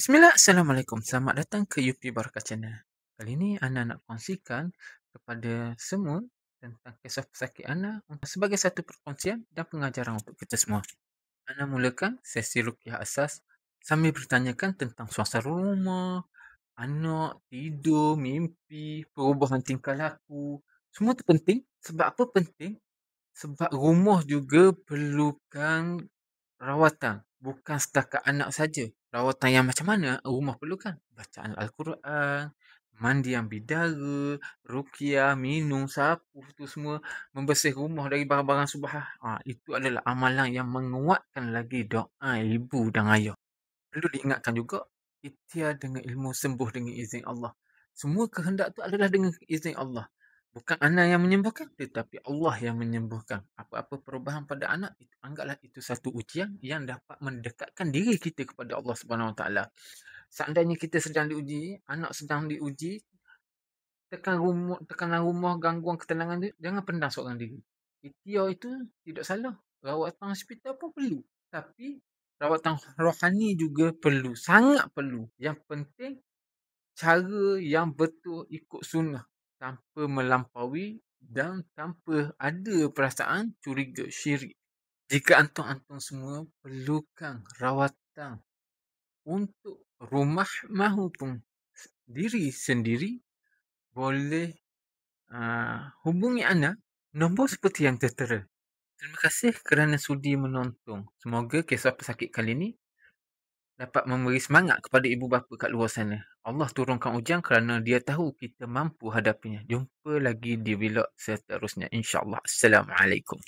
Bismillah, Assalamualaikum. Selamat datang ke UP Barakah Channel. Kali ini Ana nak kongsikan kepada semua tentang kisah pesakit Ana sebagai satu perkongsian dan pengajaran untuk kita semua. Ana mulakan sesi ruqyah asas sambil bertanyakan tentang suasana rumah, anak, tidur, mimpi, perubahan tingkah laku. Semua tu penting. Sebab apa penting? Sebab rumah juga perlukan rawatan. Bukan setakat anak saja. Rawatan yang macam mana rumah perlukan? Bacaan Al-Quran, mandian bidara, ruqyah, minum, sapu tu semua. Membersih rumah dari barang-barang subhah. Itu adalah amalan yang menguatkan lagi doa ibu dan ayah. Perlu diingatkan juga, ikhtiar dengan ilmu sembuh dengan izin Allah. Semua kehendak tu adalah dengan izin Allah. Bukan anak yang menyembuhkan, tetapi Allah yang menyembuhkan. Apa-apa perubahan pada anak, anggaplah itu satu ujian yang dapat mendekatkan diri kita kepada Allah Subhanahu Wa Taala. Seandainya kita sedang diuji, anak sedang diuji, tekanan rumah, gangguan ketenangan dia, jangan pendam seorang diri. Ikhtiar itu tidak salah. Rawatan hospital pun perlu. Tapi rawatan rohani juga perlu. Sangat perlu. Yang penting, cara yang betul ikut sunnah. Tanpa melampaui dan tanpa ada perasaan curiga syirik. Jika antum-antum semua perlukan rawatan untuk rumah maupun diri sendiri, boleh hubungi Ana nombor seperti yang tertera. Terima kasih kerana sudi menonton. Semoga kisah pesakit kali ini dapat memberi semangat kepada ibu bapa kat luar sana. Allah turunkan ujian kerana dia tahu kita mampu hadapinya. Jumpa lagi di vlog seterusnya, insya-Allah. Assalamualaikum.